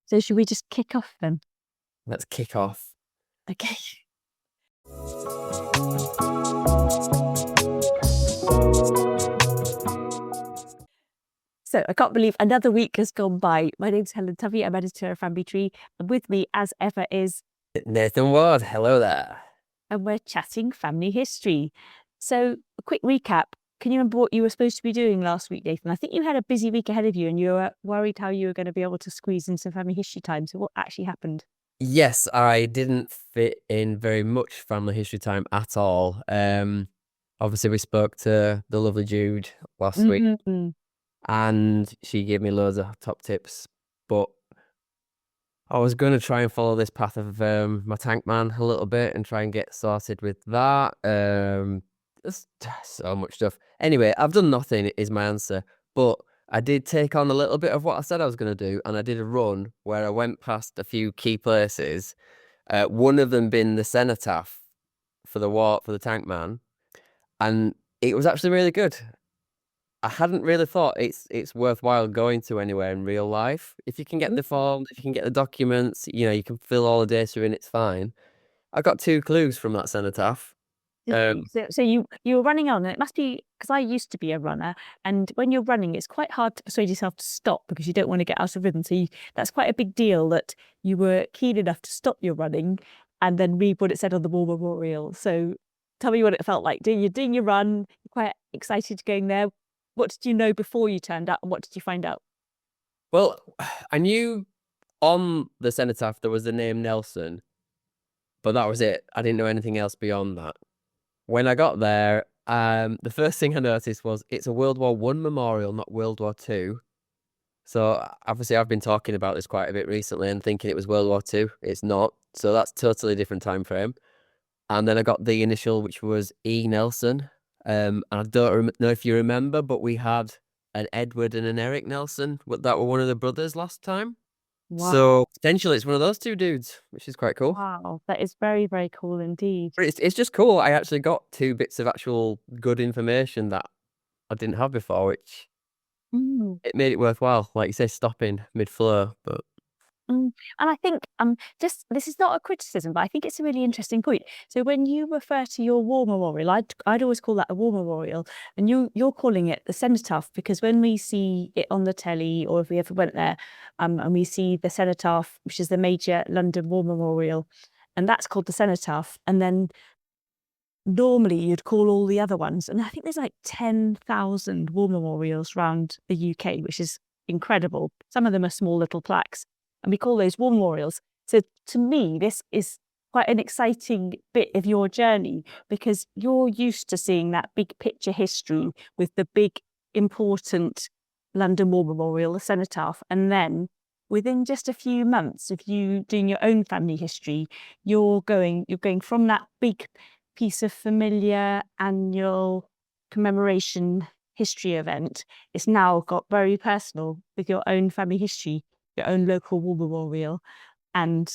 So should we just kick off then? Let's kick off. Okay. So I can't believe another week has gone by. My name's Helen Tovey. I'm editor of Family Tree, and with me, as ever, is Nathan Ward, hello there. and we're chatting family history. So a quick recap. Can you remember what you were supposed to be doing last week, Nathan? I think you had a busy week ahead of you, and you were worried how you were going to be able to squeeze in some family history time. So what actually happened? Yes, I didn't fit in very much family history time at all. Obviously we spoke to the lovely Jude last week, and she gave me loads of top tips, but I was going to try and follow this path of my tank man a little bit and try and get sorted with that. There's so much stuff. Anyway, I've done nothing is my answer, but I did take on a little bit of what I said I was going to do, and I did a run where I went past a few key places. One of them being the cenotaph for the tank man, and it was actually really good. I hadn't really thought it's worthwhile going to anywhere in real life. If you can get the forms, if you can get the documents, you can fill all the data in, it's fine. I got 2 clues from that cenotaph. So you were running on, and it must be because I used to be a runner, and when you're running, it's quite hard to persuade yourself to stop because you don't want to get out of rhythm. So that's quite a big deal that you were keen enough to stop your running and then read what it said on the war memorial. So tell me what it felt like. Doing your run, you're quite excited going there. What did you know before you turned up, and what did you find out? Well, I knew on the cenotaph there was the name Nelson, but that was it. I didn't know anything else beyond that. When I got there, the first thing I noticed was it's a World War I memorial, not World War II. So obviously I've been talking about this quite a bit recently and thinking it was World War II. It's not. So that's totally different time frame. And then I got the initial, which was E. Nelson. And I don't know if you remember, but we had an Edward and an Eric Nelson that were one of the brothers last time. Wow. So potentially it's one of those 2 dudes, which is quite cool. Wow, that is very, very cool indeed. But it's just cool. I actually got 2 bits of actual good information that I didn't have before, which it made it worthwhile. Like you say, stopping mid-flow, but And I think just this is not a criticism, but I think it's a really interesting point. So when you refer to your war memorial, I'd always call that a war memorial, and you're calling it the cenotaph because when we see it on the telly, or if we ever went there, and we see the cenotaph, which is the major London war memorial, and that's called the cenotaph, and then normally you'd call all the other ones, and I think there's like 10,000 war memorials around the UK, which is incredible. Some of them are small little plaques, and we call those war memorials. So to me, this is quite an exciting bit of your journey because you're used to seeing that big picture history with the big important London War Memorial, the cenotaph, and then within just a few months of you doing your own family history, you're going from that big piece of familiar annual commemoration history event. It's now got very personal with your own family history, your own local war memorial, and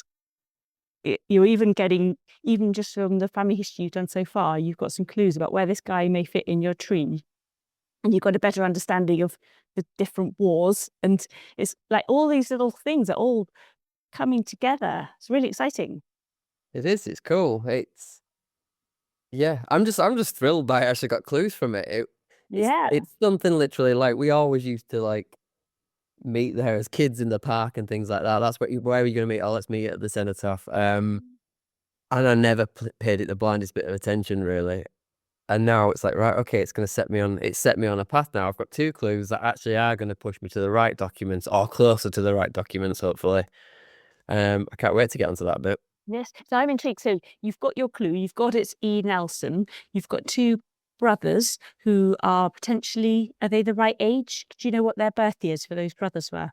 you're even getting, even just from the family history you've done so far, you've got some clues about where this guy may fit in your tree, and you've got a better understanding of the different wars, and it's like all these little things are all coming together. It's really exciting. it is. It's cool. I'm just thrilled that I actually got clues from it. It's something literally like we always used to like meet there as kids in the park and things like that. That's where are you going to meet? Oh, let's meet at the cenotaph. And I never paid it the blindest bit of attention really. And now it's like, right, okay, it's set me on a path now. I've got 2 clues that actually are going to push me to the right documents or closer to the right documents, hopefully. I can't wait to get onto that bit. Yes, so I'm intrigued. So you've got your clue, you've got it's E. Nelson, you've got 2 brothers who are potentially, are they the right age? Do you know what their birth years for those brothers were?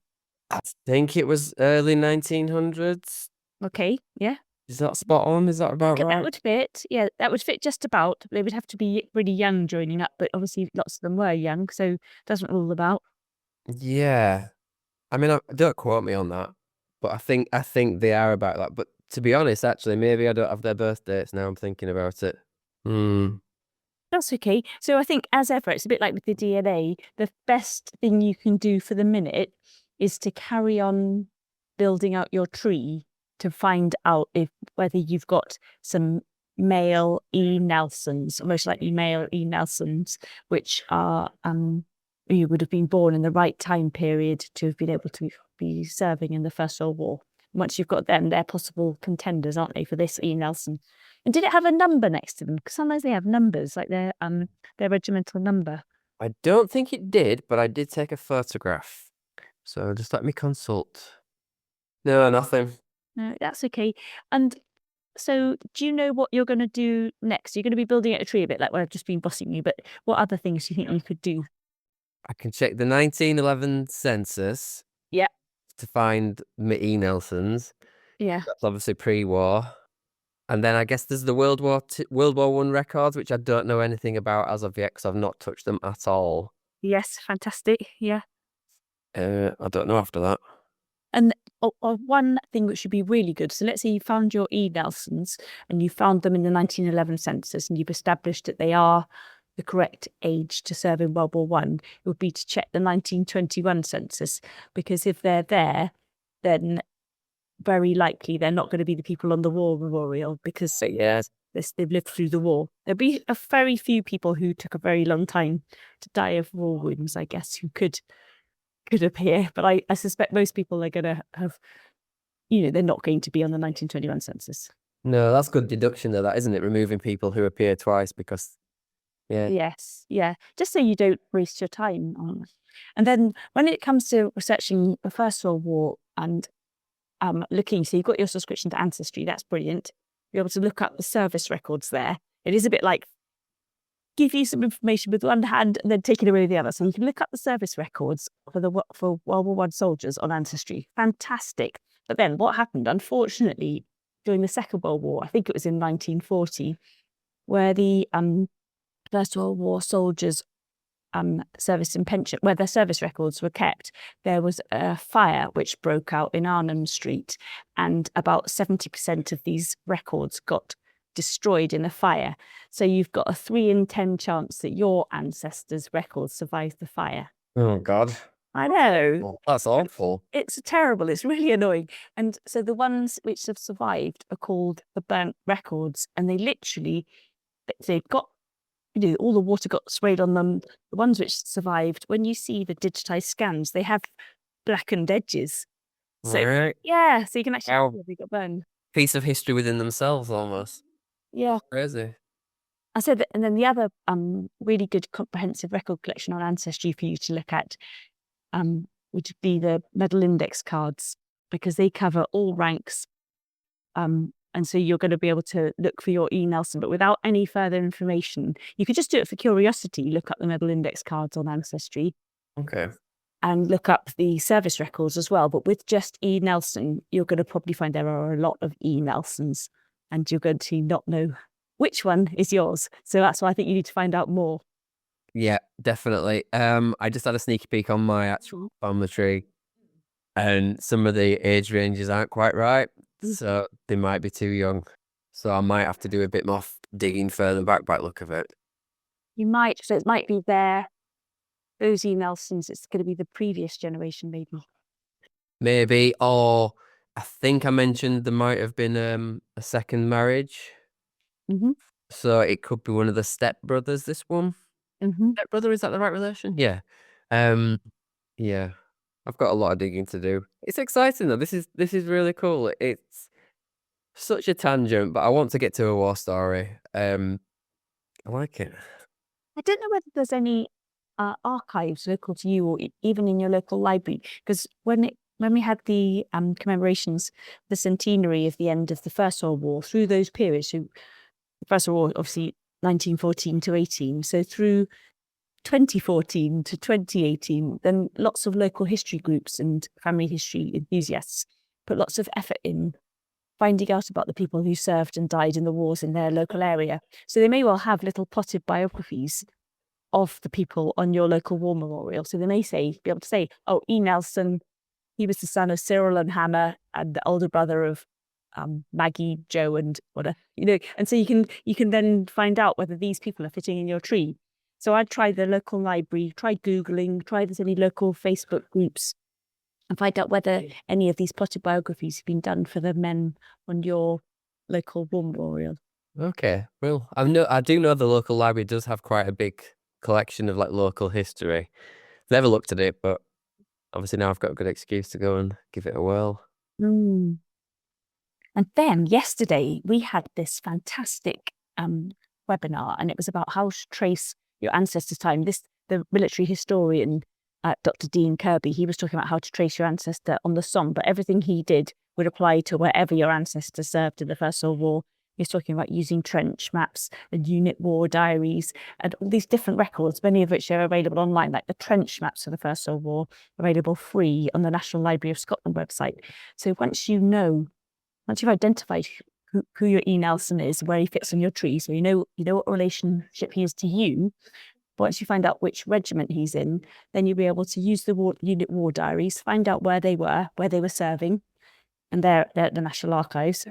I think it was early 1900s. Okay, yeah. Is that spot on? Is that about right? That would fit. Yeah, that would fit just about. They would have to be really young joining up, but obviously lots of them were young, so doesn't rule them out. Yeah. I mean, don't quote me on that, but I think they are about that. But to be honest, actually, maybe I don't have their birth dates now. I'm thinking about it. That's okay. So I think, as ever, it's a bit like with the DNA. The best thing you can do for the minute is to carry on building out your tree to find out whether you've got some male E. Nelsons, most likely male E. Nelsons, which are you would have been born in the right time period to have been able to be serving in the First World War. Once you've got them, they're possible contenders, aren't they, for this E. Nelson? And did it have a number next to them? Because sometimes they have numbers, like their regimental number. I don't think it did, but I did take a photograph. So just let me consult. No, nothing. No, that's okay. And so do you know what you're going to do next? You're going to be building out a tree a bit like what I've just been bossing you, but what other things do you think you could do? I can check the 1911 census. Yeah. To find E. Nelsons. Yeah. That's obviously pre-war. And then I guess there's the World War I records, which I don't know anything about as of yet because I've not touched them at all. Yes, fantastic. Yeah. I don't know after that. And one thing which would be really good, so let's say you found your E. Nelsons and you found them in the 1911 census and you've established that they are the correct age to serve in World War One, it would be to check the 1921 census, because if they're there, then very likely they're not going to be the people on the war memorial because they've lived through the war. There'll be a very few people who took a very long time to die of war wounds, I guess, who could appear, but I suspect most people are going to have, they're not going to be on the 1921 census. No, that's good deduction though, that isn't it? Removing people who appear twice because, yeah. Yes, yeah, just so you don't waste your time on. And then when it comes to researching the First World War and looking, so you've got your subscription to Ancestry, that's brilliant. You're able to look up the service records there. It is a bit like give you some information with one hand and then take it away with the other. So you can look up the service records for World War I soldiers on Ancestry. Fantastic. But then what happened, unfortunately, during the Second World War, I think it was in 1940, where the First World War soldiers service and pension, where their service records were kept, there was a fire which broke out in Arnhem Street, and about 70% of these records got destroyed in a fire. So you've got a 3 in 10 chance that your ancestors' records survived the fire. Oh God. I know. Well, that's awful. It's terrible. It's really annoying. And so the ones which have survived are called the burnt records, and they've got, all the water got sprayed on them. The ones which survived, when you see the digitized scans, they have blackened edges. So right. Yeah, so you can actually tell they got burned. Piece of history within themselves almost. Yeah. Crazy. I said that, and then the other really good comprehensive record collection on Ancestry for you to look at would be the medal index cards, because they cover all ranks. And so you're going to be able to look for your E. Nelson, but without any further information. You could just do it for curiosity, look up the medal index cards on Ancestry. Okay. And look up the service records as well. But with just E. Nelson, you're going to probably find there are a lot of E. Nelsons, and you're going to not know which one is yours. So that's why I think you need to find out more. Yeah, definitely. I just had a sneaky peek on my actual family tree, and some of the age ranges aren't quite right, so they might be too young. So I might have to do a bit more digging further back by the look of it. You might, so it might be those E. Nelsons, it's going to be the previous generation, maybe. Maybe, or I think I mentioned there might have been a second marriage. Mm-hmm. So it could be one of the stepbrothers, this one. Mm-hmm. Stepbrother, is that the right relation? Yeah. Yeah. I've got a lot of digging to do. It's exciting though. This is really cool. It's such a tangent, but I want to get to a war story. I like it. I don't know whether there's any archives local to you, or even in your local library, because when we had the commemorations, the centenary of the end of the First World War, through those periods, so the First World War, obviously 1914 to 18, so through 2014 to 2018, then lots of local history groups and family history enthusiasts put lots of effort in finding out about the people who served and died in the wars in their local area. So they may well have little potted biographies of the people on your local war memorial. So they may be able to say, oh, E. Nelson, he was the son of Cyril and Hannah and the older brother of Maggie, Joe, and whatever, and so you can then find out whether these people are fitting in your tree. So I'd try the local library, try Googling, try there's any local Facebook groups and find out whether any of these plotted biographies have been done for the men on your local war memorial. Okay, well, I do know the local library does have quite a big collection of like local history. Never looked at it, but obviously now I've got a good excuse to go and give it a whirl. Mm. And then yesterday we had this fantastic webinar, and it was about how to trace your ancestors' time. The military historian, Dr. Dean Kirby, he was talking about how to trace your ancestor on the Somme, but everything he did would apply to wherever your ancestor served in the First World War. He was talking about using trench maps and unit war diaries and all these different records, many of which are available online, like the trench maps for the First World War, available free on the National Library of Scotland website. So once you've identified who your E. Nelson is, where he fits on your tree, so you know what relationship he is to you. Once you find out which regiment he's in, then you'll be able to use the unit war diaries, find out where they were serving, and they're at the National Archives.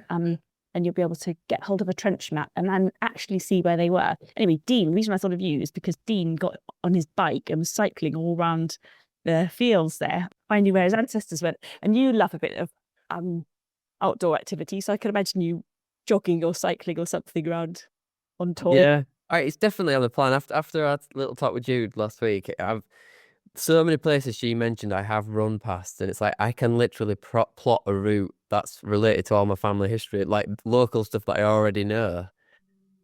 And you'll be able to get hold of a trench map and then actually see where they were. Anyway, Dean, the reason I thought of you is because Dean got on his bike and was cycling all around the fields there, finding where his ancestors went. And you love a bit of outdoor activity, so I can imagine you jogging or cycling or something around on tour. Yeah, it's definitely on the plan. After our little talk with Jude last week, I've so many places she mentioned I have run past, and it's like I can literally plot a route that's related to all my family history, like local stuff that I already know.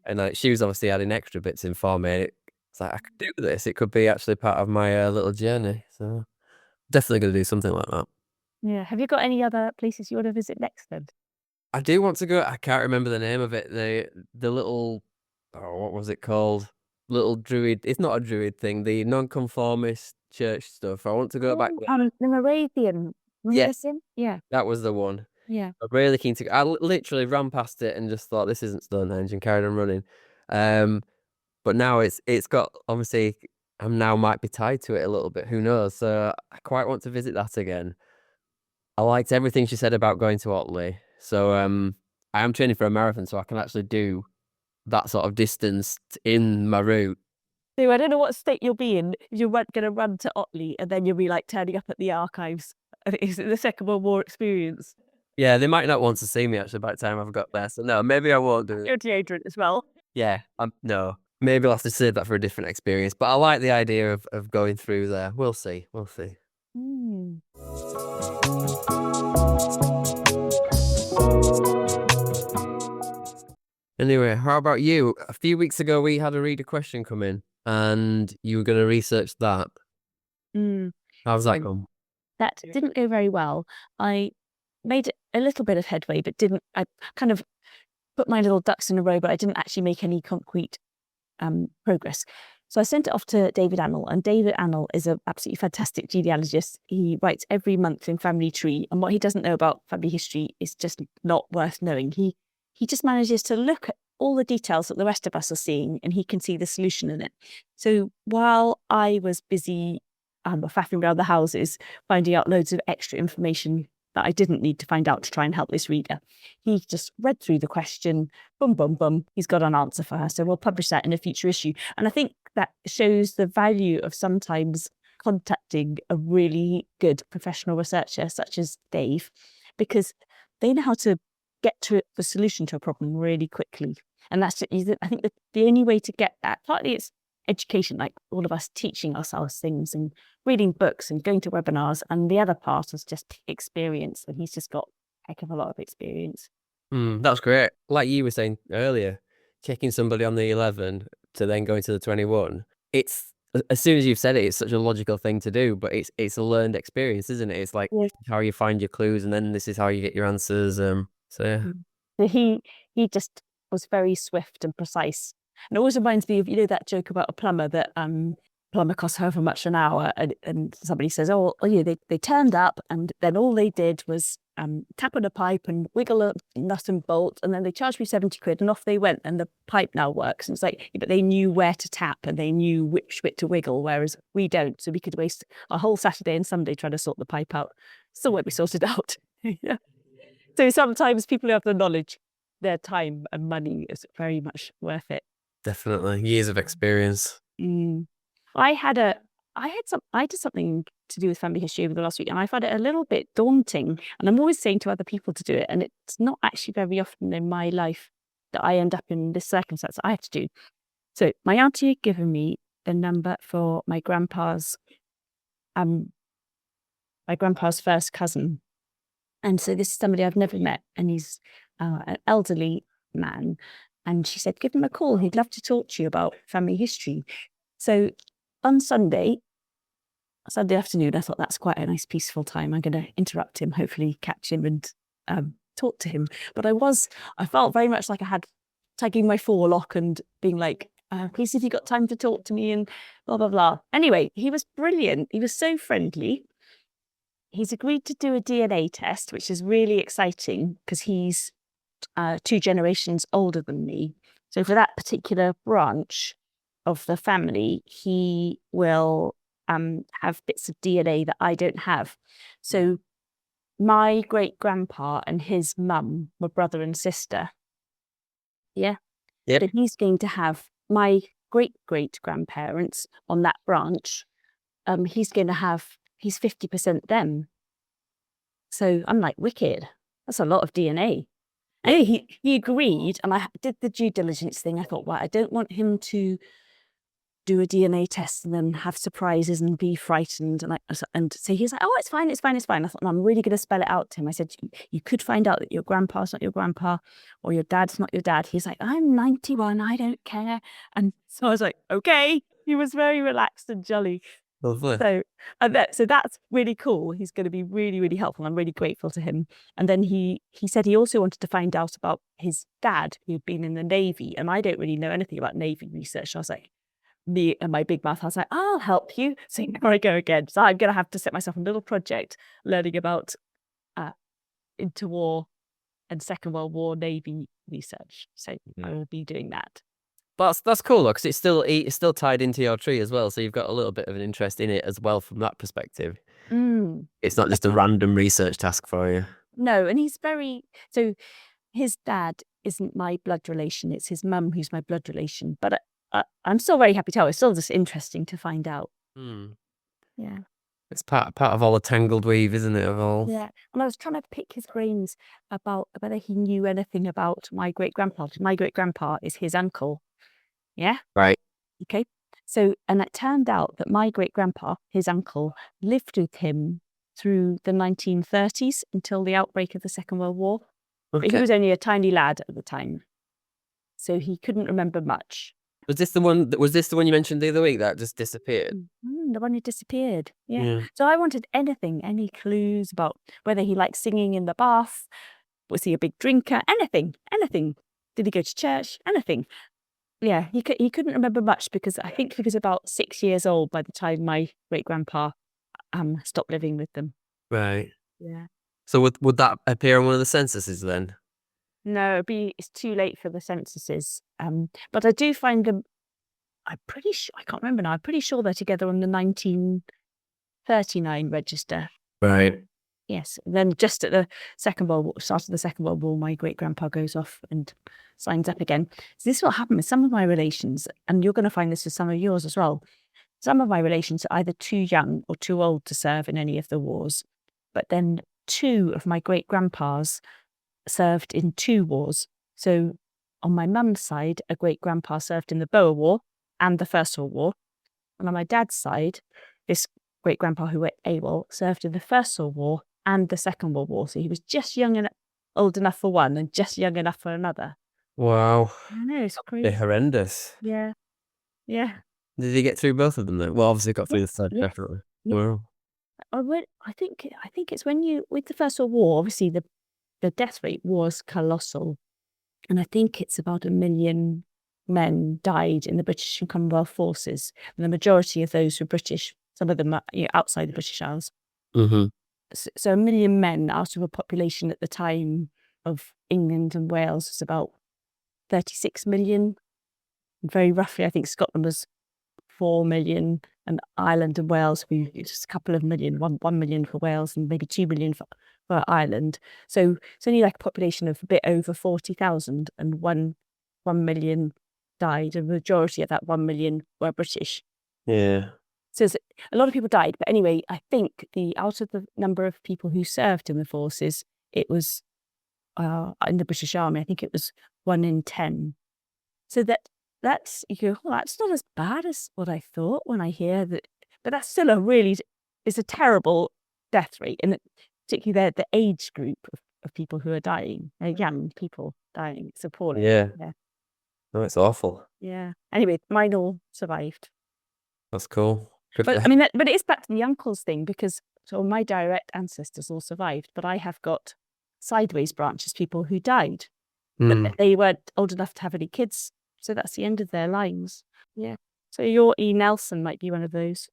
And like she was obviously adding extra bits in for me. It's like I could do this. It could be actually part of my little journey. So definitely going to do something like that. Yeah. Have you got any other places you want to visit next then? I do want to go. I can't remember the name of it. The little, oh, what was it called? Little druid. It's not a druid thing. The non-conformist church stuff. I want to go back there. The Moravian. Yes, Yeah. that was the one. Yeah. I'm really keen to. I literally ran past it and just thought this isn't Stonehenge and carried on running. But now it's got obviously. I'm now might be tied to it a little bit. Who knows? So I quite want to visit that again. I liked everything she said about going to Otley. So I am training for a marathon, so I can actually do that sort of distance in my route. So I don't know what state you'll be in if you're going to run to Otley and then you'll be like turning up at the archives. Is it the Second World War experience? Yeah, they might not want to see me actually by the time I've got there. So no, maybe I won't do it. You're deodorant as well. Yeah, no. Maybe I'll have to save that for a different experience. But I like the idea of going through there. We'll see. We'll see. Anyway, how about you? A few weeks ago, we had a reader question come in, and you were going to research that. How's that gone? That didn't go very well. I made a little bit of headway, but I kind of put my little ducks in a row, but I didn't actually make any concrete progress. So I sent it off to David Annell, and David Annell is an absolutely fantastic genealogist. He writes every month in Family Tree, and what he doesn't know about family history is just not worth knowing. He just manages to look at all the details that the rest of us are seeing, and he can see the solution in it. So while I was busy faffing around the houses, finding out loads of extra information that I didn't need to find out to try and help this reader, he just read through the question, boom, boom, boom, he's got an answer for her. So we'll publish that in a future issue. And I think that shows the value of sometimes contacting a really good professional researcher such as Dave, because they know how to get to the solution to a problem really quickly. And that's, I think, the only way to get that, partly it's education, like all of us teaching ourselves things and reading books and going to webinars, and the other part is just experience, and he's just got a heck of a lot of experience. That's great. Like you were saying earlier, checking somebody on the 11 to then going to the 21, it's, as soon as you've said it, it's such a logical thing to do, but it's a learned experience, isn't it? It's like how you find your clues, and then this is how you get your answers. So yeah. So he just was very swift and precise. And it always reminds me of, that joke about a plumber that plumber costs however much an hour, and somebody says, they turned up, and then all they did was tap on a pipe and wiggle a nut and bolt, and then they charged me 70 quid, and off they went, and the pipe now works. And it's like, but they knew where to tap and they knew which bit to wiggle, whereas we don't. So we could waste a whole Saturday and Sunday trying to sort the pipe out. Still won't be sorted out. Yeah. So sometimes people who have the knowledge, their time and money is very much worth it. Definitely. Years of experience. I did something to do with family history over the last week, and I find it a little bit daunting. And I'm always saying to other people to do it, and it's not actually very often in my life that I end up in this circumstance that I have to do. So my auntie had given me the number for my grandpa's first cousin. And so this is somebody I've never met, and he's an elderly man. And she said, give him a call. He'd love to talk to you about family history. So on Sunday afternoon, I thought that's quite a nice peaceful time. I'm going to interrupt him, hopefully catch him and talk to him. But I felt very much like I had tagging my forelock and being like, please, have you got time to talk to me and blah, blah, blah. Anyway, he was brilliant. He was so friendly. He's agreed to do a DNA test, which is really exciting because he's 2 generations older than me. So for that particular branch of the family, he will have bits of DNA that I don't have. So my great grandpa and his mum were brother and sister. Yeah. Yep. So he's going to have my great great grandparents on that branch. He's 50% them. So I'm like, wicked. That's a lot of DNA. Anyway, he agreed, and I did the due diligence thing. I thought, well, I don't want him to do a DNA test and then have surprises and be frightened. And so he's like, oh, it's fine. I thought, no, I'm really going to spell it out to him. I said, you could find out that your grandpa's not your grandpa or your dad's not your dad. He's like, I'm 91. I don't care. And so I was like, okay. He was very relaxed and jolly. Lovely. So that's really cool. He's going to be really, really helpful. I'm really grateful to him. And then he said he also wanted to find out about his dad, who'd been in the Navy. And I don't really know anything about Navy research. I was like, me and my big mouth, I was like, I'll help you. So here I go again. So I'm going to have to set myself a little project learning about interwar and Second World War Navy research. So I will be doing that. But that's cool, though, because it's still tied into your tree as well. So you've got a little bit of an interest in it as well from that perspective. It's not just a random research task for you. No, and so his dad isn't my blood relation. It's his mum who's my blood relation. But I'm still very happy to tell. It's still just interesting to find out. Yeah. It's part of all the tangled weave, isn't it, of all? Yeah. And I was trying to pick his brains about whether he knew anything about my great-grandpa. My great-grandpa is his uncle. Yeah? Right. Okay. So, and it turned out that my great-grandpa, his uncle, lived with him through the 1930s until the outbreak of the Second World War. Okay. But he was only a tiny lad at the time. So he couldn't remember much. Was this the one you mentioned the other week that just disappeared? The one who disappeared. Yeah. So I wanted any clues about whether he liked singing in the bath. Was he a big drinker? Anything. Did he go to church? Anything. Yeah, he couldn't remember much because I think he was about 6 years old by the time my great-grandpa stopped living with them. Right. Yeah. So would that appear on one of the censuses then? No, it's too late for the censuses. But I do find them, I'm pretty sure, I can't remember now, I'm pretty sure they're together on the 1939 register. Right. Yes. And then just at the start of the Second World War, my great-grandpa goes off and signs up again. So this is what happened with some of my relations, and you're going to find this with some of yours as well. Some of my relations are either too young or too old to serve in any of the wars. But then 2 of my great-grandpas served in 2 wars. So on my mum's side, a great-grandpa served in the Boer War and the First World War. And on my dad's side, this great-grandpa who went AWOL served in the First World War and the Second World War. So he was just young and old enough for one and just young enough for another. Wow. I know, it's crazy. They're horrendous. Yeah. Yeah. Did he get through both of them then? Well, obviously got through the third, definitely. Yeah. Wow. I think it's with the First World War, obviously the death rate was colossal. And I think it's about 1 million men died in the British and Commonwealth forces. And the majority of those were British. Some of them are outside the British Isles. Mm-hmm. So 1 million men out of a population at the time of England and Wales was about 36 million. Very roughly, I think Scotland was 4 million, and Ireland and Wales were just a couple of million, 1 million for Wales and maybe 2 million for Ireland. So it's only like a population of a bit over 40,000, and 1 million died. And the majority of that 1 million were British. Yeah. So a lot of people died, but anyway, I think out of the number of people who served in the forces, it was in the British Army, I think it was 1 in 10. So that's you go, well, that's not as bad as what I thought when I hear that, but that's still it's a terrible death rate, and particularly the age group of people who are dying, young people dying. It's appalling. Yeah. Yeah. No, it's awful. Yeah. Anyway, mine all survived. That's cool. But I mean, but it is back to the uncles thing, because so my direct ancestors all survived, but I have got sideways branches, people who died, but they weren't old enough to have any kids, so that's the end of their lines. Yeah. So your E. Nelson might be one of those.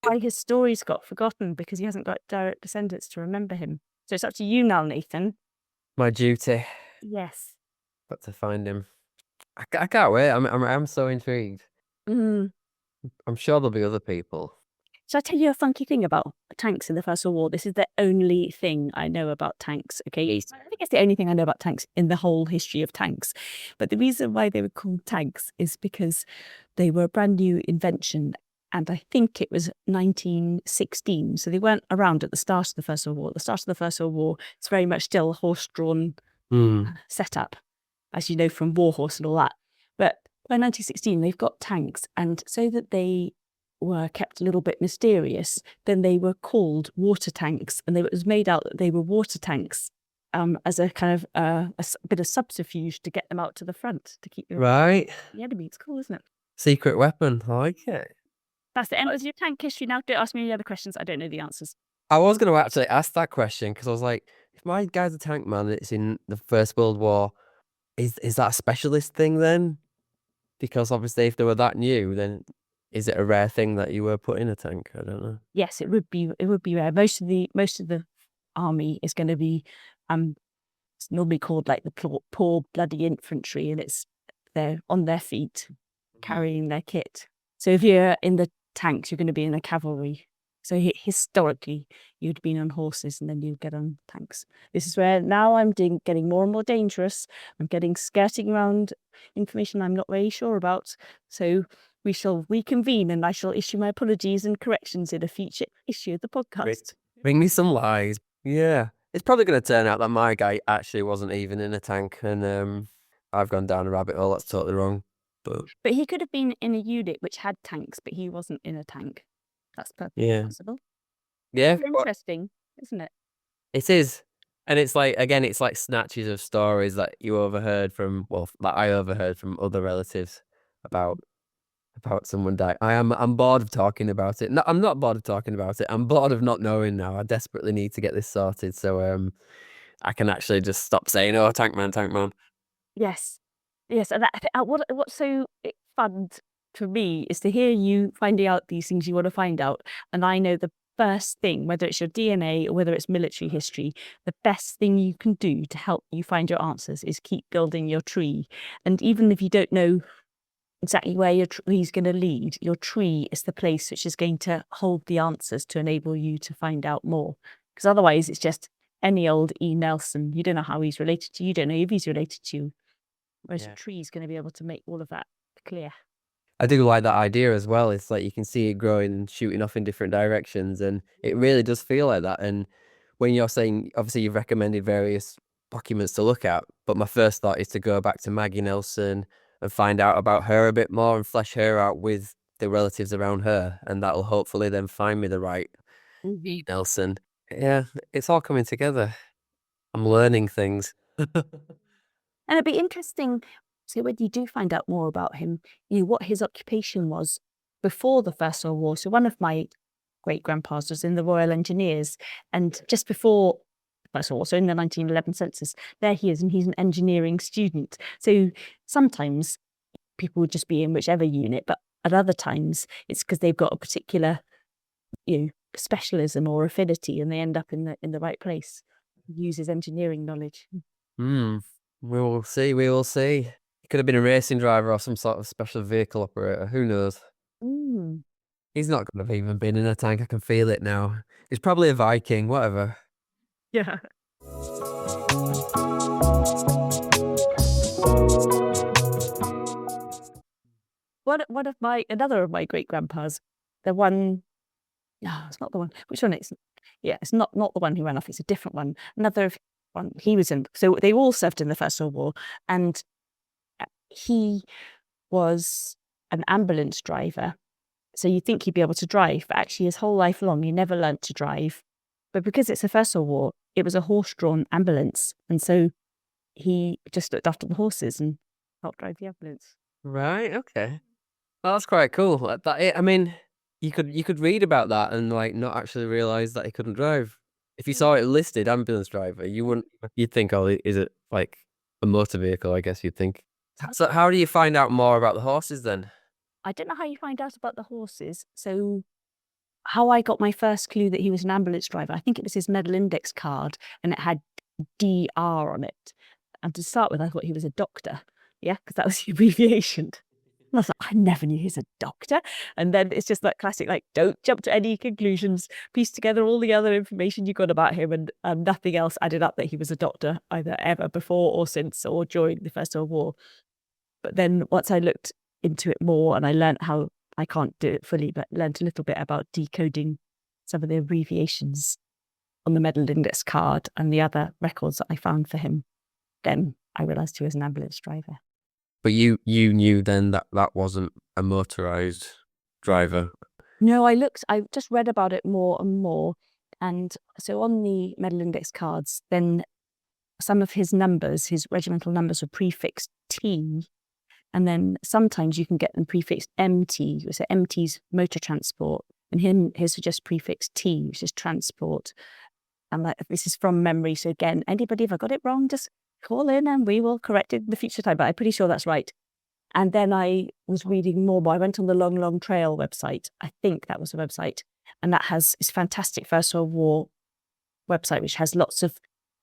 Why his stories got forgotten, because he hasn't got direct descendants to remember him. So it's up to you now, Nathan. My duty. Yes. Got to find him. I can't wait. I'm so intrigued. I'm sure there'll be other people. Shall I tell you a funky thing about tanks in the First World War? This is the only thing I know about tanks, okay? I think it's the only thing I know about tanks in the whole history of tanks. But the reason why they were called tanks is because they were a brand new invention, and I think it was 1916. So they weren't around at the start of the First World War. At the start of the First World War, it's very much still a horse-drawn setup, as you know, from Warhorse and all that. But by 1916, they've got tanks, and so that they were kept a little bit mysterious, then they were called water tanks, and it was made out that they were water tanks as a kind of a bit of subterfuge to get them out to the front to keep the enemy. It's cool, isn't it? Secret weapon. I like it. That's the end of your tank history. Now don't ask me any other questions. I don't know the answers. I was going to actually ask that question, because I was like, if my guy's a tank man, it's in the First World War, is that a specialist thing then? Because obviously if they were that new, then is it a rare thing that you were put in a tank? I don't know. Yes, it would be rare. Most of the army is going to be it's normally called like the poor bloody infantry, and they're on their feet carrying their kit. So if you're in the tanks, you're going to be in the cavalry. So historically, you'd been on horses, and then you'd get on tanks. This is where now I'm getting more and more dangerous. I'm getting skirting around information I'm not very sure about. So we shall reconvene, and I shall issue my apologies and corrections in a future issue of the podcast. Bring me some lies. Yeah. It's probably going to turn out that my guy actually wasn't even in a tank, and I've gone down a rabbit hole. That's totally wrong. But he could have been in a unit which had tanks, but he wasn't in a tank. That's perfectly possible. Yeah. It's interesting, isn't it? It is. And it's like, again, it's like snatches of stories that you overheard from, that I overheard from other relatives about someone dying. I'm bored of talking about it. No, I'm not bored of talking about it. I'm bored of not knowing now. I desperately need to get this sorted, so I can actually just stop saying, "Oh, tank man." Yes, and what's so fun for me is to hear you finding out these things you want to find out, and I know the first thing, whether it's your DNA or whether it's military history, the best thing you can do to help you find your answers is keep building your tree. And even if you don't know exactly where your tree is going to lead, your tree is the place which is going to hold the answers to enable you to find out more. Because otherwise it's just any old E. Nelson. You don't know how he's related to you. You don't know if he's related to you. Whereas a tree is going to be able to make all of that clear. I do like that idea as well. It's like you can see it growing and shooting off in different directions, and it really does feel like that. And when you're saying, obviously you've recommended various documents to look at, but my first thought is to go back to Maggie Nelson and find out about her a bit more and flesh her out with the relatives around her, and that'll hopefully then find me the right Nelson. Yeah, it's all coming together. I'm learning things. And it'd be interesting, so when you do find out more about him, what his occupation was before the First World War. So one of my great-grandpas was in the Royal Engineers, and just before the First World War, so in the 1911 census, there he is, and he's an engineering student. So sometimes people would just be in whichever unit, but at other times it's because they've got a particular, specialism or affinity, and they end up in the right place. Uses engineering knowledge. We will see. He could have been a racing driver or some sort of special vehicle operator. Who knows? He's not going to have even been in a tank. I can feel it now. He's probably a Viking, whatever. Yeah. Another of my great grandpas The one, no, it's not the one. Which one is? Yeah, it's not the one who ran off. It's a different one. Another one he was in. So they all served in the First World War, and he was an ambulance driver. So you'd think he'd be able to drive, but actually his whole life long, he never learnt to drive. But because it's the First World War, it was a horse-drawn ambulance. And so he just looked after the horses and helped drive the ambulance. Right, okay. Well, that's quite cool. I mean, you could read about that and like not actually realize that he couldn't drive. If you saw it listed ambulance driver, you'd think, oh, is it like a motor vehicle? I guess you'd think. So how do you find out more about the horses then? I don't know how you find out about the horses. So how I got my first clue that he was an ambulance driver, I think it was his medal index card and it had DR on it. And to start with, I thought he was a doctor. Yeah, because that was the abbreviation. And I was like, I never knew he was a doctor. And then it's just that classic, like, don't jump to any conclusions, piece together all the other information you got about him, and nothing else added up that he was a doctor, either ever before or since or during the First World War. But then once I looked into it more and I learned how, I can't do it fully, but learned a little bit about decoding some of the abbreviations on the medal index card and the other records that I found for him, then I realised he was an ambulance driver. But you knew then that wasn't a motorized driver. No, I just read about it more and more. And so on the medal index cards, then some of his numbers, his regimental numbers, were prefixed T. And then sometimes you can get them prefixed MT. So MT's motor transport. And his are just prefixed T, which is transport. And like, this is from memory. So again, anybody, if I got it wrong, just call in and we will correct it in the future time. But I'm pretty sure that's right. And then I was reading more. I went on the Long Long Trail website. I think that was the website. And that has this fantastic First World War website, which has lots of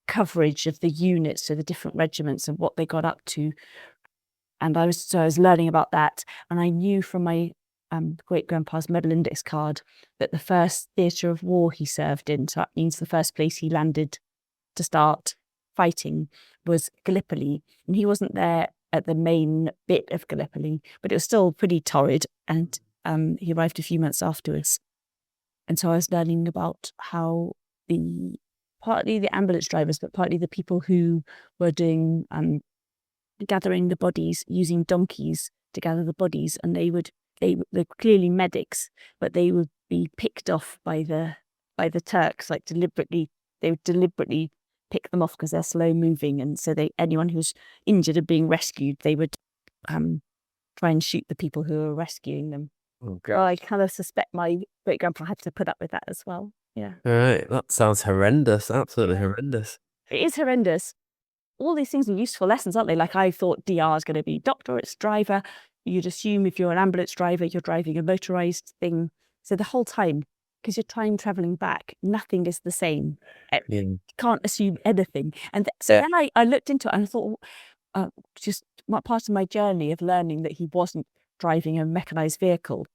coverage of the units, so the different regiments and what they got up to. And I was learning about that. And I knew from my great-grandpa's medal index card that the first theatre of war he served in, so that means the first place he landed to start fighting, was Gallipoli. And he wasn't there at the main bit of Gallipoli, but it was still pretty torrid. And he arrived a few months afterwards. And so I was learning about how partly the ambulance drivers, but partly the people who were doing gathering the bodies using donkeys to gather the bodies, and they're clearly medics, but they would be picked off by the Turks, like they would deliberately pick them off because they're slow moving, and so anyone who's injured and being rescued, they would try and shoot the people who were rescuing them. Oh God. Well, I kind of suspect my great grandpa had to put up with that as well. Yeah. All right, that sounds horrendous. Absolutely horrendous. It is horrendous. All these things are useful lessons, aren't they? Like, I thought DR is going to be doctor, it's driver. You'd assume if you're an ambulance driver, you're driving a motorized thing. So the whole time, because you're time traveling back, nothing is the same. You can't assume anything. And so then I looked into it and I thought, just part of my journey of learning that he wasn't driving a mechanized vehicle,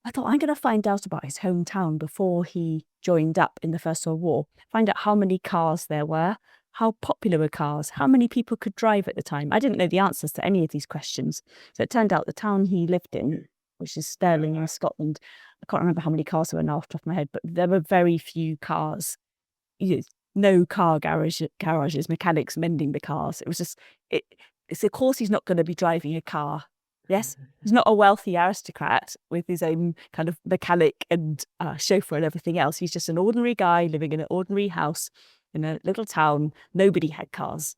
I thought, I'm going to find out about his hometown before he joined up in the First World War, find out how many cars there were, how popular were cars, how many people could drive at the time. I didn't know the answers to any of these questions. So it turned out the town he lived in, which is Stirling in Scotland, I can't remember how many cars there were now off the top of my head, but there were very few cars. No car garages, mechanics mending the cars. It was just, it's of course he's not going to be driving a car. Yes, he's not a wealthy aristocrat with his own kind of mechanic and chauffeur and everything else. He's just an ordinary guy living in an ordinary house in a little town. Nobody had cars.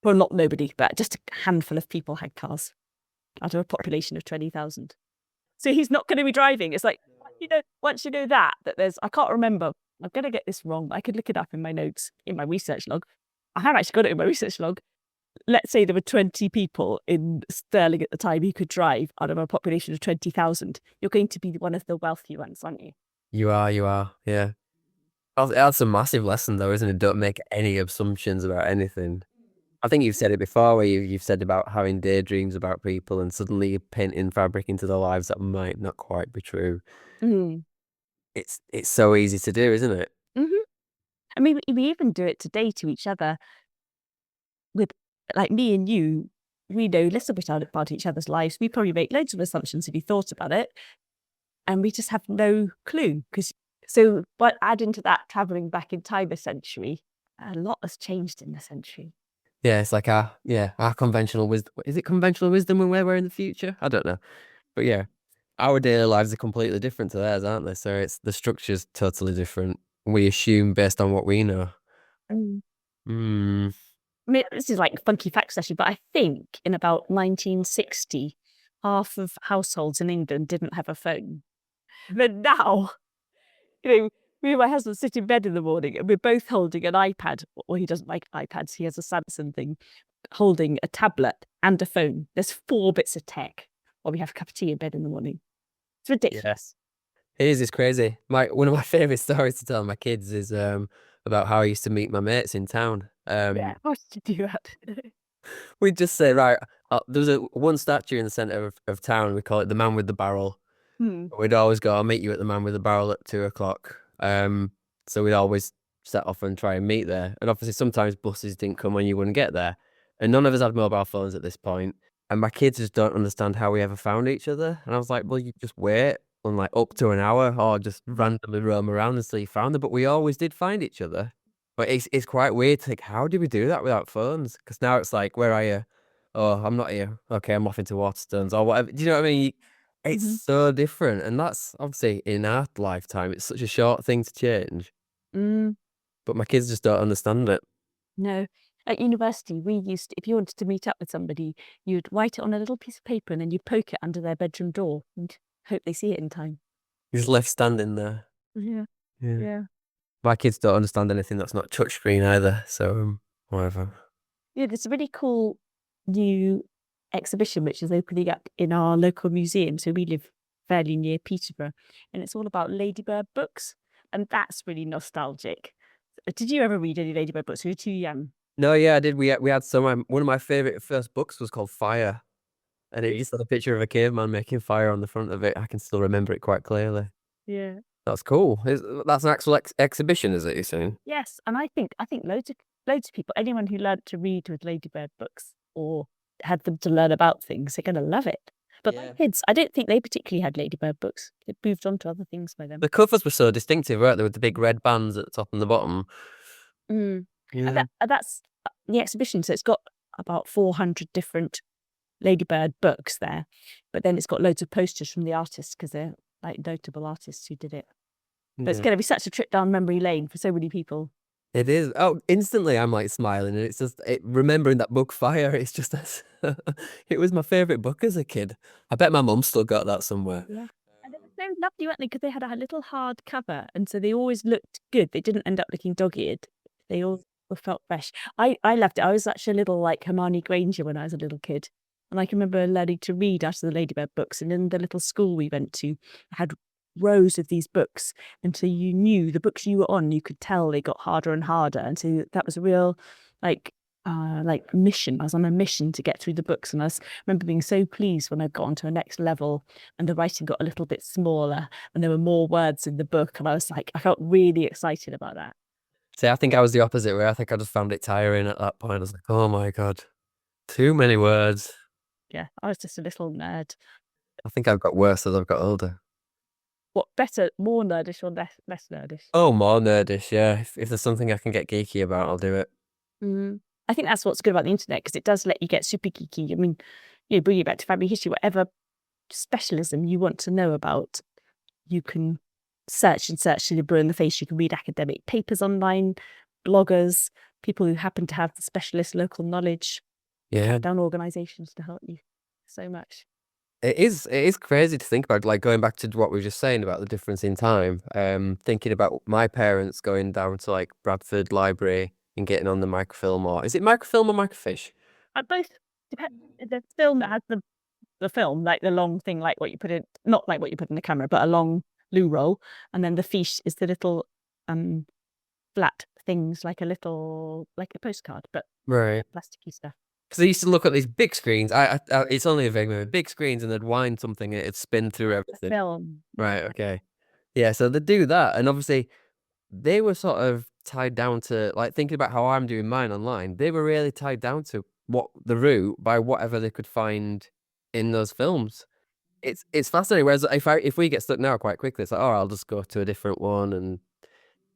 Well, not nobody, but just a handful of people had cars out of a population of 20,000. So he's not going to be driving. It's like, once you know that there's, I can't remember, I'm going to get this wrong. I could look it up in my notes, in my research log. I have actually got it in my research log. Let's say there were 20 people in Stirling at the time who could drive out of a population of 20,000. You're going to be one of the wealthy ones, aren't you? You are, yeah. That's a massive lesson, though, isn't it? Don't make any assumptions about anything. I think you've said it before, where you've said about having daydreams about people and suddenly you're painting fabric into their lives that might not quite be true. Mm-hmm. It's so easy to do, isn't it? Mm-hmm. I mean, we even do it today to each other. With, like, me and you, we know a little bit about each other's lives. We probably make loads of assumptions if you thought about it. and we just have no clue. But add into that traveling back in time a century, a lot has changed in the century. Yeah, it's like our conventional wisdom. Is it conventional wisdom when we're in the future? I don't know. But yeah, our daily lives are completely different to theirs, aren't they? So it's the structure's totally different. We assume based on what we know. Mm. Hmm. I mean, this is like funky fact session, but I think in about 1960, half of households in England didn't have a phone. But now, me and my husband sit in bed in the morning and we're both holding an iPad. Well, he doesn't like iPads, he has a Samsung thing, holding a tablet and a phone. There's 4 bits of tech while we have a cup of tea in bed in the morning. It's Yeah. ridiculous. It is. It's crazy. One of my favorite stories to tell my kids is about how I used to meet my mates in town. Yeah, why did you do that? We'd just say, right, there's one statue in the center of town. We call it the man with the barrel. Hmm. We'd always go, I'll meet you at the man with the barrel at 2 o'clock. So we'd always set off and try and meet there. And obviously, sometimes buses didn't come when you wouldn't get there. And none of us had mobile phones at this point. And my kids just don't understand how we ever found each other. And I was like, well, you just wait on like up to an hour or just randomly roam around until you found them. But we always did find each other. But it's quite weird to think, how did we do that without phones? Because now it's like, where are you? Oh, I'm not here. Okay, I'm off into Waterstones or whatever. Do you know what I mean? It's Mm-hmm. so different. And that's obviously in our lifetime, it's such a short thing to change. Mm, But my kids just don't understand it. no. At university, we used to, if you wanted to meet up with somebody, you'd write it on a little piece of paper and then you'd poke it under their bedroom door and hope they see it in time. You're just left standing there. Yeah, Yeah. yeah. My kids don't understand anything that's not touchscreen either. So, whatever. Yeah, there's a really cool new exhibition which is opening up in our local museum. So we live fairly near Peterborough, and it's all about Ladybird books, and that's really nostalgic. Did you ever read any Ladybird books? You were too young. No, yeah, I did. We had some. One of my favorite first books was called Fire. And it just had a picture of a caveman making fire on the front of it. I can still remember it quite clearly. Yeah. That's cool. That's an actual exhibition, is it, you're saying? Yes, and I think loads of people, anyone who learned to read with Ladybird books or had them to learn about things, they're going to love it. But my Yeah. kids, I don't think they particularly had Ladybird books. It moved on to other things by them. The covers were so distinctive, weren't they, with the big red bands at the top and the bottom. Mm. And Yeah. that's the exhibition. So it's got about 400 different Ladybird books there, but then it's got loads of posters from the artists because they're like notable artists who did it. But it's Yeah. going to be such a trip down memory lane for so many people. It is. Oh, instantly I'm like smiling, and it's just remembering that book Fire. It's just it was my favorite book as a kid. I bet my mum still got that somewhere. Yeah. And they were so lovely, weren't they? Because they had a little hard cover, and so they always looked good. They didn't end up looking dog-eared. They all felt fresh. I loved it. I was such a little like Hermione Granger when I was a little kid. And I can remember learning to read out of the Ladybird books. And in the little school we went to, had rows of these books. And so you knew the books you were on, you could tell they got harder and harder. And so that was a real like mission. I was on a mission to get through the books. And remember being so pleased when I got onto a next level and the writing got a little bit smaller and there were more words in the book. And I was like, I felt really excited about that. See, I think I was the opposite way. I think I just found it tiring at that point. I was like, oh my God, too many words. Yeah, I was just a little nerd. I think I've got worse as I've got older. What, better, more nerdish or less nerdish? Oh, more nerdish, yeah. If there's something I can get geeky about, I'll do it. I think that's what's good about the internet because it does let you get super geeky. I mean, bringing it back to family history, whatever specialism you want to know about, you can search and search till you're blue in the face. You can read academic papers online, bloggers, people who happen to have the specialist local knowledge, Yeah. down organisations to help you so much. It is crazy to think about, like going back to what we were just saying about the difference in time. Thinking about my parents going down to like Bradford Library and getting on the microfilm, or is it microfilm or microfiche? Both depend. The film that has the film, like the long thing, like what you put in, not like what you put in the camera, but a long loo roll, and then the fiche is the little flat things, like a postcard, but Right. plasticky stuff. Because I used to look at these big screens. It's only a vague memory. Big screens, and they'd wind something, and it'd spin through The everything. film. Right. Okay. Yeah. So they do that, and obviously they were sort of tied down to, like, thinking about how I'm doing mine online. They were really tied down to the route by whatever they could find in those films. it's fascinating. Whereas if we get stuck now quite quickly, it's like, oh, I'll just go to a different one and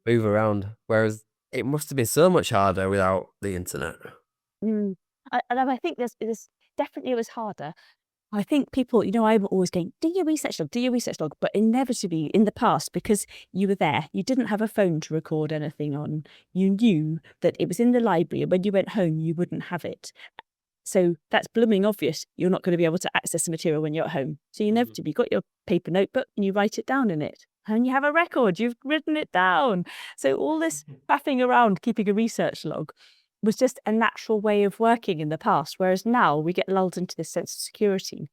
move around. Whereas it must have been so much harder without the internet. Mm. And I think there's definitely it was harder. I think people, I'm always going, do your research log, do your research log. But inevitably in the past, because you were there, you didn't have a phone to record anything on. You knew that it was in the library, and when you went home, you wouldn't have it. So that's blooming obvious. You're not going to be able to access the material when you're at home. So you inevitably got your paper notebook and you write it down in it. And you have a record, you've written it down. So all this faffing around, keeping a research log was just a natural way of working in the past. Whereas now we get lulled into this sense of security.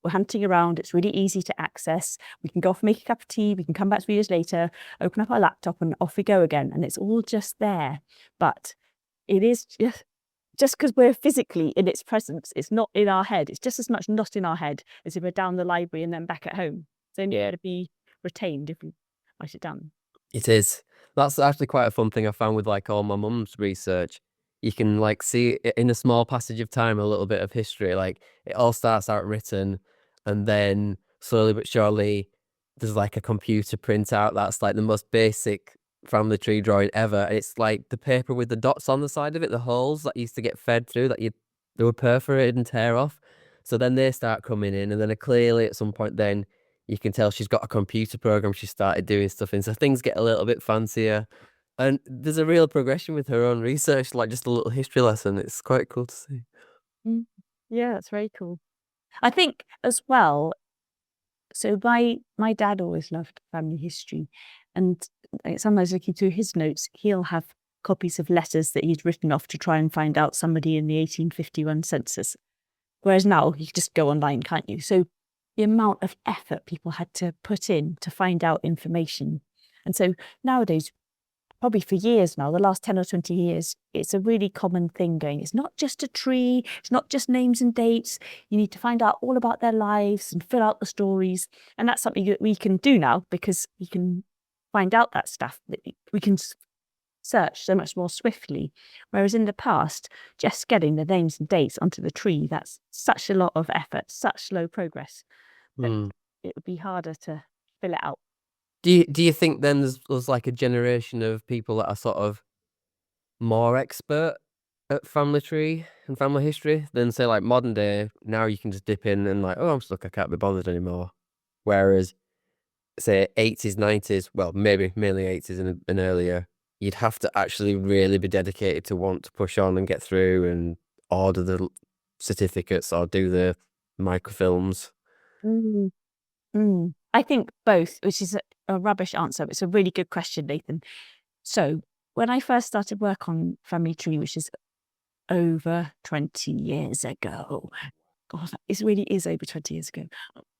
We're hunting around, it's really easy to access. We can go off, make a cup of tea, we can come back 3 years later, open up our laptop and off we go again. And it's all just there. But it is just because we're physically in its presence, it's not in our head. It's just as much not in our head as if we're down the library and then back at home. It's only going to be retained if we write it down. It is. That's actually quite a fun thing I found with like all my mum's research. You can like see in a small passage of time a little bit of history. Like it all starts out written, and then slowly but surely there's like a computer printout that's like the most basic family tree drawing ever. And it's like the paper with the dots on the side of it, the holes that used to get fed through they were perforated and tear off. So then they start coming in, and then clearly at some point then you can tell she's got a computer program she started doing stuff in. So things get a little bit fancier. And there's a real progression with her own research, like just a little history lesson. It's quite cool to see. Yeah, that's very cool. I think as well, so my dad always loved family history. And sometimes looking through his notes, he'll have copies of letters that he'd written off to try and find out somebody in the 1851 census. Whereas now you can just go online, can't you? So the amount of effort people had to put in to find out information. And so nowadays, probably for years now, the last 10 or 20 years, it's a really common thing going. It's not just a tree, it's not just names and dates. You need to find out all about their lives and fill out the stories. And that's something that we can do now because we can find out that stuff. That we can search so much more swiftly. Whereas in the past, just getting the names and dates onto the tree, that's such a lot of effort, such slow progress, that it would be harder to fill it out. Do you think then there's like a generation of people that are sort of more expert at family tree and family history than say like modern day? Now you can just dip in and like, oh, I'm stuck, I can't be bothered anymore. Whereas say 80s, 90s, well, maybe mainly 80s and earlier, you'd have to actually really be dedicated to want to push on and get through and order the certificates or do the microfilms. I think both, which is a rubbish answer. It's a really good question, Nathan. So when I first started work on family tree, which is over 20 years ago, God, it really is over 20 years ago.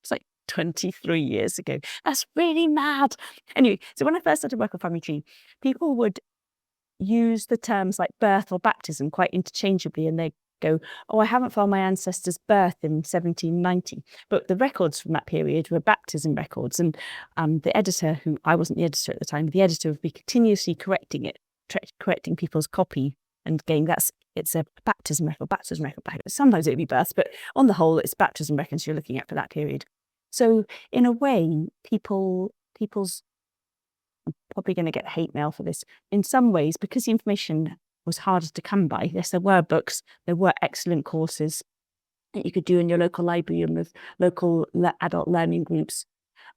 It's like 23 years ago. That's really mad. Anyway, so when I first started work on family tree, people would use the terms like birth or baptism quite interchangeably, and they go, oh, I haven't found my ancestor's birth in 1790. But the records from that period were baptism records. And the editor, who I wasn't the editor at the time, the editor would be continuously correcting it, correcting people's copy and going, it's a baptism record. Sometimes it'd be birth, but on the whole, it's baptism records you're looking at for that period. So in a way, people's I'm probably going to get hate mail for this. In some ways, because the information was harder to come by, yes, there were books, there were excellent courses that you could do in your local library and with local adult learning groups,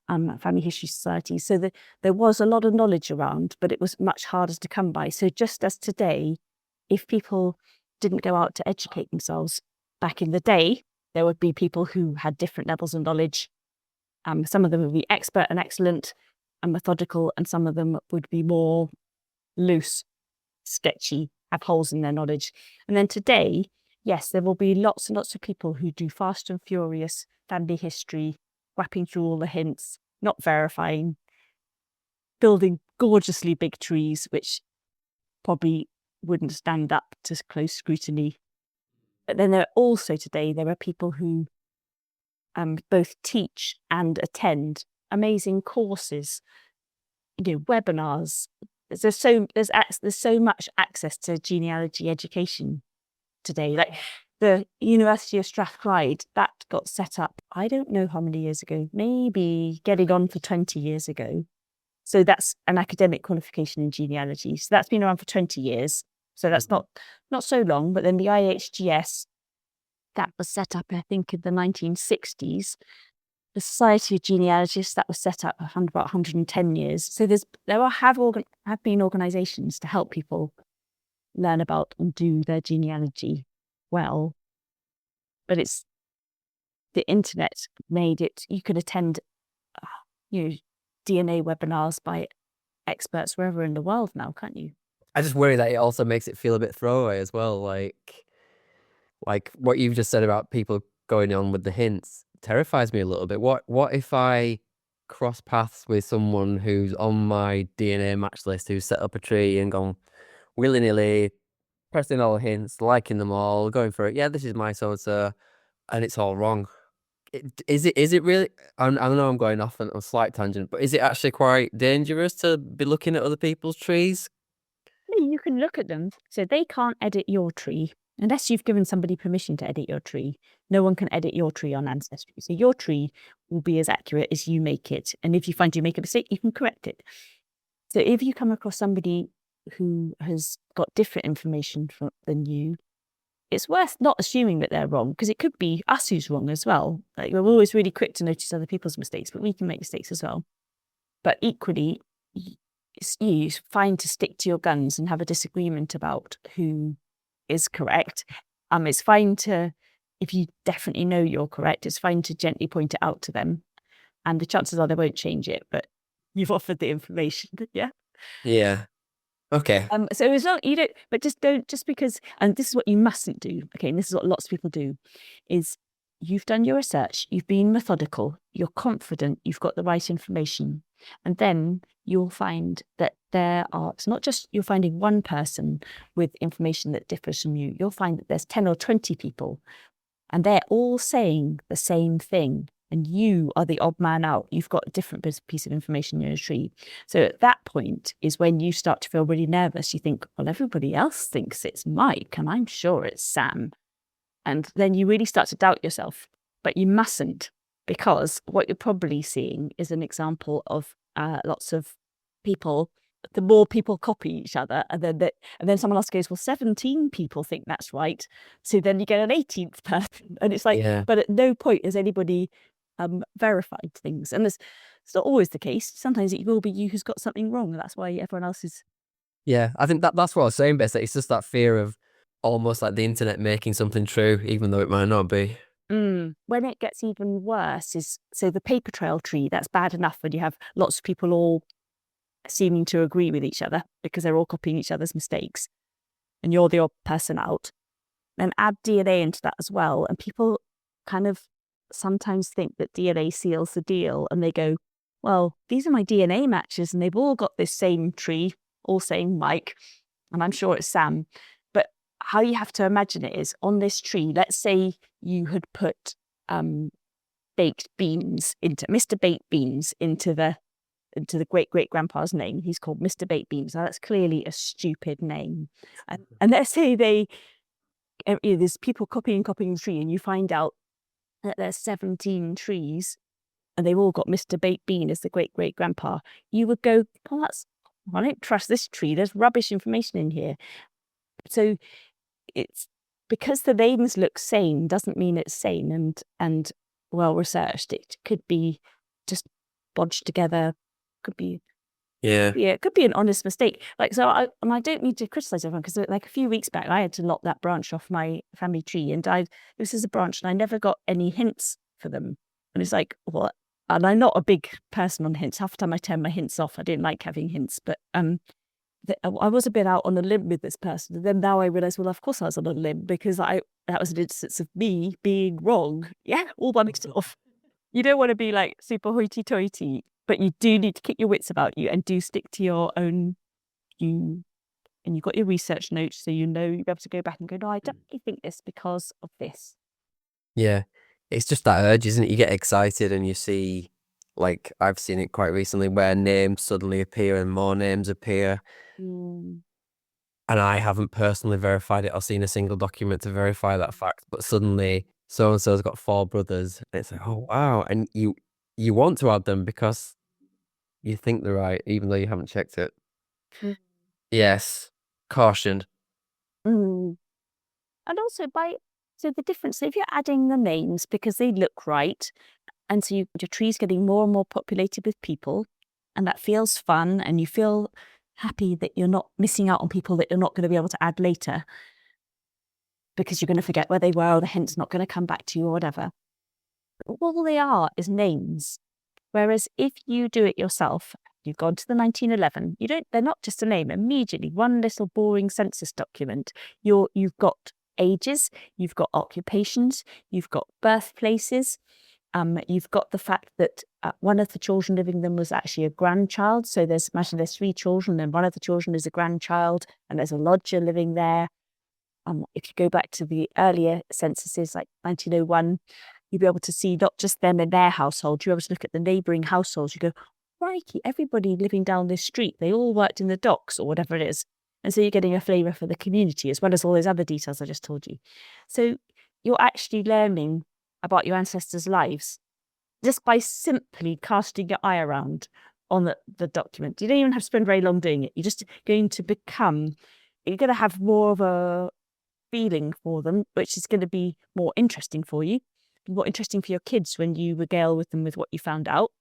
family history societies. So there was a lot of knowledge around, but it was much harder to come by. So just as today, if people didn't go out to educate themselves back in the day, there would be people who had different levels of knowledge. Some of them would be expert and excellent and methodical, and some of them would be more loose, sketchy, have holes in their knowledge. And then today, yes, there will be lots and lots of people who do fast and furious family history, wrapping through all the hints, not verifying, building gorgeously big trees, which probably wouldn't stand up to close scrutiny. But then there are people who both teach and attend amazing courses, webinars. There's so much access to genealogy education today. Like the University of Strathclyde, that got set up, I don't know how many years ago, maybe getting on for 20 years ago. So that's an academic qualification in genealogy. So that's been around for 20 years. So that's not so long. But then the IHGS, that was set up, I think, in the 1960s. The Society of Genealogists, that was set up about 110 years. So there have been organisations to help people learn about and do their genealogy well. But it's the internet made it, you could attend DNA webinars by experts wherever in the world now, can't you? I just worry that it also makes it feel a bit throwaway as well. Like what you've just said about people going on with the hints terrifies me a little bit. What if I cross paths with someone who's on my DNA match list, who's set up a tree and gone willy-nilly, pressing all the hints, liking them all, going for it. Yeah, this is my so-and-so, and it's all wrong. Is it really? I know I'm going off on a slight tangent, but is it actually quite dangerous to be looking at other people's trees? You can look at them. So they can't edit your tree unless you've given somebody permission to edit your tree. No one can edit your tree on Ancestry. So your tree will be as accurate as you make it. And if you find you make a mistake, you can correct it. So if you come across somebody who has got different information than you, it's worth not assuming that they're wrong, because it could be us who's wrong as well. Like, we're always really quick to notice other people's mistakes, but we can make mistakes as well. But equally, it's fine to stick to your guns and have a disagreement about who is correct. It's fine to, if you definitely know you're correct, it's fine to gently point it out to them. And the chances are they won't change it, but you've offered the information. Yeah. Yeah. Okay. So it's not, but just because, and this is what you mustn't do. Okay. And this is what lots of people do, is you've done your research, you've been methodical, you're confident, you've got the right information. And then you'll find that it's not just you're finding one person with information that differs from you. You'll find that there's 10 or 20 people and they're all saying the same thing. And you are the odd man out. You've got a different piece of information in your tree. So at that point is when you start to feel really nervous. You think, well, everybody else thinks it's Mike and I'm sure it's Sam. And then you really start to doubt yourself. But you mustn't, because what you're probably seeing is an example of lots of people. The more people copy each other, and then someone else goes, well, 17 people think that's right. So then you get an 18th person. And it's like, Yeah. but at no point has anybody verified things. And it's not always the case. Sometimes it will be you who's got something wrong. And that's why everyone else is. Yeah. I think that's what I was saying, basically. It's just that fear of almost like the internet making something true, even though it might not be. When it gets even worse is, so the paper trail tree, that's bad enough when you have lots of people all seeming to agree with each other because they're all copying each other's mistakes and you're the odd person out. Then add DNA into that as well. And people kind of sometimes think that DNA seals the deal, and they go, well, these are my DNA matches and they've all got this same tree, all saying Mike, and I'm sure it's Sam. But how you have to imagine it is, on this tree, let's say you had put baked beans into Mr. Baked Beans into the great-great-grandpa's name. He's called Mr. Baked Beans. Now, that's clearly a stupid name. And let's say there's people copying the tree, and you find out that there's 17 trees, and they've all got Mr. Baked Bean as the great-great-grandpa. You would go, oh, I don't trust this tree. There's rubbish information in here. So it's because the names look sane doesn't mean it's sane and well researched. It could be just bodged together. Could be it could be an honest mistake. Like, so I don't need to criticize everyone, because like a few weeks back I had to lop that branch off my family tree, and this is a branch and I never got any hints for them. And it's like, what? And I'm not a big person on hints. Half the time I turn my hints off. I didn't like having hints, but I was a bit out on a limb with this person. And then now I realize, well, of course I was on a limb, because that was an instance of me being wrong. Yeah, all by myself. You don't want to be like super hoity-toity, but you do need to keep your wits about you and do stick to your own and you've got your research notes, so you'll be able to go back and go, no, I definitely think this because of this. Yeah. It's just that urge, isn't it? You get excited and you see, like, I've seen it quite recently where names suddenly appear and more names appear. and I haven't personally verified it or seen a single document to verify that fact, but suddenly so and so's got 4 brothers, and it's like, oh wow, and you want to add them because you think they're right, even though you haven't checked it. Yes, caution. Mm. And also so the difference, if you're adding the names because they look right, and so your tree's getting more and more populated with people, and that feels fun, and you feel happy that you're not missing out on people that you're not going to be able to add later because you're going to forget where they were, or the hint's not going to come back to you or whatever. But all they are is names. Whereas if you do it yourself, you've gone to the 1911, they're not just a name. Immediately, one little boring census document, you've got ages, you've got occupations, you've got birthplaces, you've got the fact that one of the children living them was actually a grandchild. So imagine there's 3 children and one of the children is a grandchild and there's a lodger living there. If you go back to the earlier censuses, like 1901, you'll be able to see not just them in their household, you'll be able to look at the neighbouring households. You go, crikey, everybody living down this street, they all worked in the docks or whatever it is. And so you're getting a flavour for the community as well as all those other details I just told you. So you're actually learning about your ancestors' lives just by simply casting your eye around on the document. You don't even have to spend very long doing it. You're just going to you're going to have more of a feeling for them, which is going to be more interesting for you, more interesting for your kids when you regale with them with what you found out.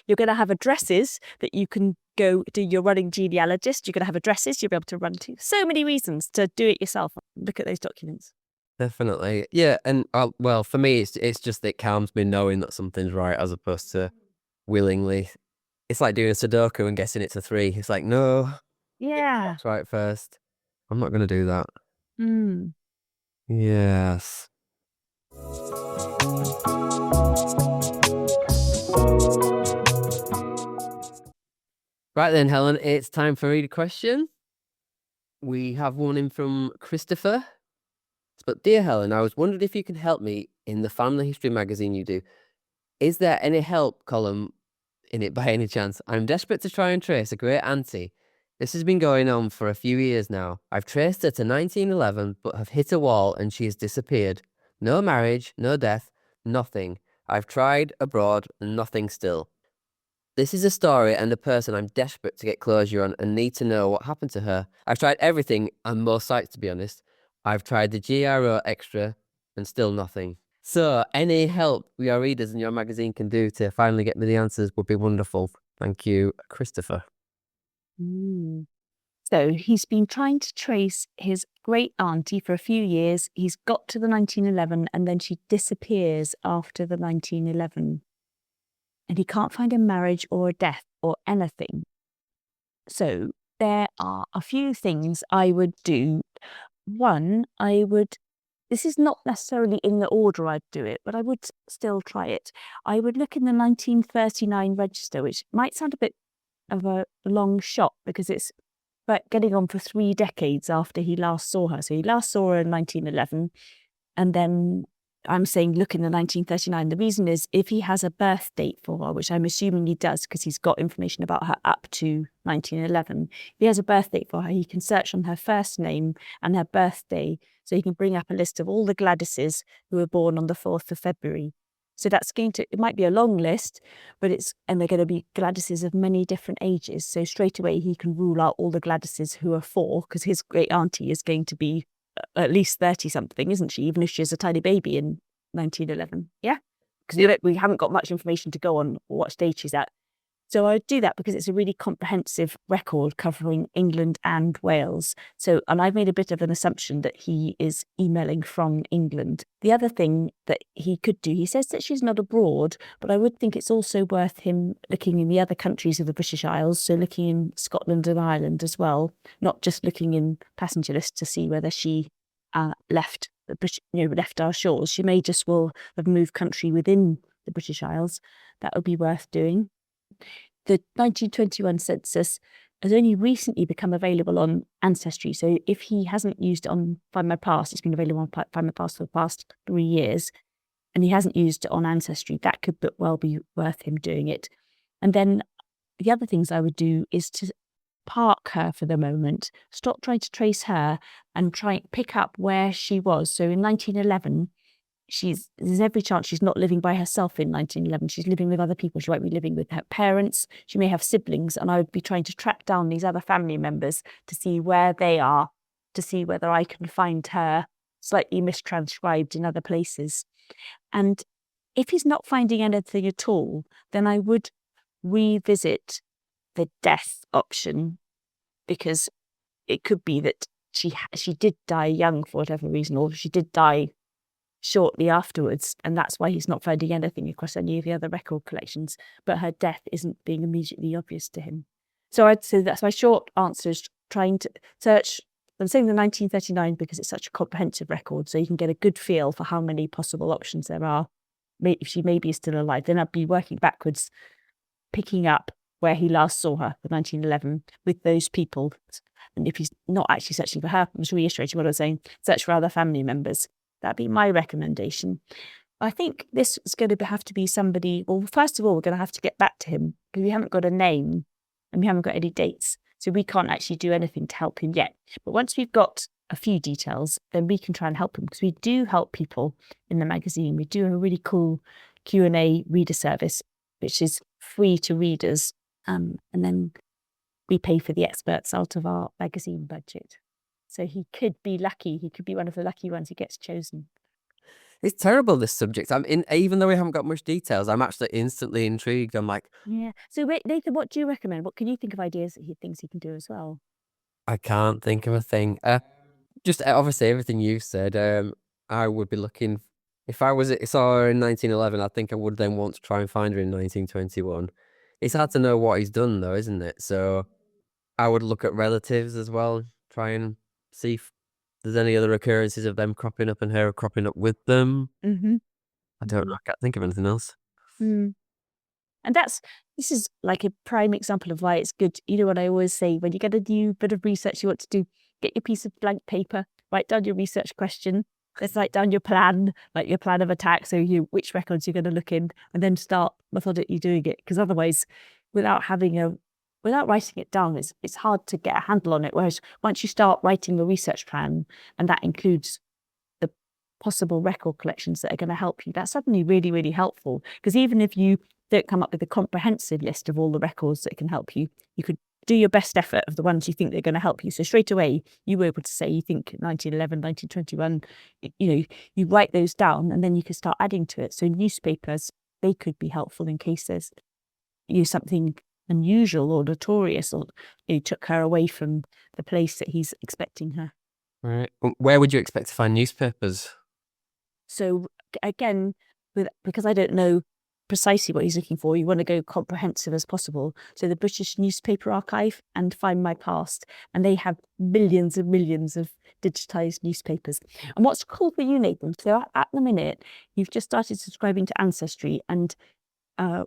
You're going to have addresses that you can go do your running genealogist. You're going to have addresses you'll be able to run to. So many reasons to do it yourself. Look at those documents. Definitely. Yeah, and well, for me, it's just that it calms me knowing that something's right as opposed to willingly. It's like doing a Sudoku and guessing it's a 3. It's like, no, Yeah. that's right first. I'm not going to do that. Mm. Yes. Right then, Helen, it's time for read a question. We have one in from Christopher. But dear Helen, I was wondering if you could help me in the family history magazine you do. Is there any help column in it by any chance? I'm desperate to try and trace a great auntie. This has been going on for a few years now. I've traced her to 1911, but have hit a wall and she has disappeared. No marriage, no death, nothing. I've tried abroad, nothing still. This is a story and a person I'm desperate to get closure on and need to know what happened to her. I've tried everything on most sites, to be honest. I've tried the GRO extra and still nothing. So any help your readers and your magazine can do to finally get me the answers would be wonderful. Thank you, Christopher. Mm. So he's been trying to trace his great auntie for a few years. He's got to the 1911 and then she disappears after the 1911. And he can't find a marriage or a death or anything. So there are a few things I would do. One, this is not necessarily in the order I'd do it, but I would still try it. I would look in the 1939 register, which might sound a bit of a long shot because it's getting on for 3 decades after he last saw her. So he last saw her in 1911, and then I'm saying look in the 1939. The reason is if he has a birth date for her, which I'm assuming he does because he's got information about her up to 1911. If he has a birth date for her, he can search on her first name and her birthday. So he can bring up a list of all the Gladyses who were born on the 4th of February. So it might be a long list, and they're going to be Gladyses of many different ages. So straight away he can rule out all the Gladyses who are 4, because his great auntie is going to be at least 30 something, isn't she? Even if she's a tiny baby in 1911. Yeah. Because we haven't got much information to go on what stage she's at. So I do that because it's a really comprehensive record covering England and Wales. And I've made a bit of an assumption that he is emailing from England. The other thing that he could do, he says that she's not abroad, but I would think it's also worth him looking in the other countries of the British Isles. So looking in Scotland and Ireland as well, not just looking in passenger lists to see whether she left our shores. She may just well have moved country within the British Isles. That would be worth doing. The 1921 census has only recently become available on Ancestry. So if he hasn't used it on Find My Past, it's been available on Find My Past for the past 3 years, and he hasn't used it on Ancestry, that could well be worth him doing it. And then the other things I would do is to park her for the moment, stop trying to trace her and try and pick up where she was. So in 1911, there's every chance she's not living by herself in 1911. She's living with other people. She might be living with her parents. She may have siblings. And I would be trying to track down these other family members to see where they are, to see whether I can find her slightly mistranscribed in other places. And if he's not finding anything at all, then I would revisit the death option, because it could be that she did die young for whatever reason, or she did die shortly afterwards, and that's why he's not finding anything across any of the other record collections, but her death isn't being immediately obvious to him. So I'd say that's my short answer, is trying to search. I'm saying the 1939 because it's such a comprehensive record, so you can get a good feel for how many possible options there are. If she maybe is still alive, then I'd be working backwards, picking up where he last saw her for 1911 with those people. And if he's not actually searching for her, I'm just reiterating what I was saying, search for other family members. That'd be my recommendation. I think this is going to have to be somebody, well, first of all, we're going to have to get back to him because we haven't got a name and we haven't got any dates. So we can't actually do anything to help him yet. But once we've got a few details, then we can try and help him, because we do help people in the magazine. We do a really cool Q&A reader service, which is free to readers. And then we pay for the experts out of our magazine budget. So he could be lucky. He could be one of the lucky ones who gets chosen. It's terrible, this subject. Even though we haven't got much details, I'm actually instantly intrigued. I'm like, yeah. So wait, Nathan, what do you recommend? What can you think of ideas that he thinks he can do as well? I can't think of a thing. Just obviously everything you said. I would be looking. If I saw her in 1911, I think I would then want to try and find her in 1921. It's hard to know what he's done, though, isn't it? So I would look at relatives as well, try and see if there's any other occurrences of them cropping up and her cropping up with them. Mm-hmm. I don't know. I can't think of anything else. Mm. And this is like a prime example of why it's good. You know what I always say, when you get a new bit of research you want to do, get your piece of blank paper, write down your research question, let's write down your plan, like your plan of attack, so which records you're going to look in, and then start methodically doing it. Because otherwise, without writing it down, it's hard to get a handle on it. Whereas once you start writing a research plan, and that includes the possible record collections that are going to help you, that's suddenly really, really helpful. Because even if you don't come up with a comprehensive list of all the records that can help you, you could do your best effort of the ones you think they're going to help you. So straight away, you were able to say you think 1911, 1921, you write those down, and then you could start adding to it. So newspapers, they could be helpful in case there's something unusual or notorious, or took her away from the place that he's expecting her. Right. Where would you expect to find newspapers? So again, because I don't know precisely what he's looking for, you want to go comprehensive as possible. So the British Newspaper Archive and Find My Past, and they have millions and millions of digitized newspapers. And what's cool for you, Nathan, so at the minute, you've just started subscribing to Ancestry, and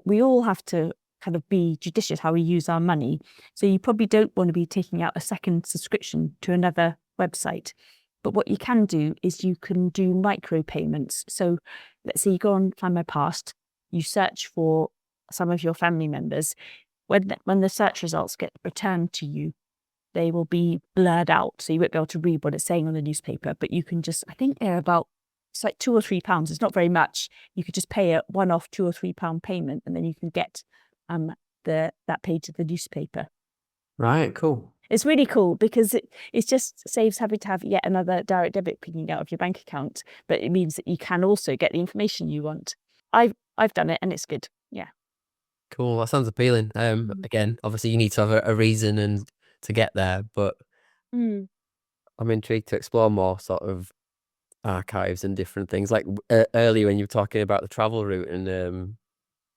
we all have to kind of be judicious how we use our money. So you probably don't want to be taking out a second subscription to another website. But what you can do is you can do micro payments. So let's say you go on Find My Past, you search for some of your family members. When the search results get returned to you, they will be blurred out, so you won't be able to read what it's saying on the newspaper. But you can just, I think they're about, it's like £2 or £3. It's not very much. You could just pay a one-off £2 or £3 payment, and then you can get that page of the newspaper. Right, cool. It's really cool because it just saves having to have yet another direct debit pinging out of your bank account, but it means that you can also get the information you want. I've done it, and it's good. Yeah. Cool. That sounds appealing. Again, obviously you need to have a reason and to get there, but I'm intrigued to explore more sort of archives and different things. Like earlier when you were talking about the travel route and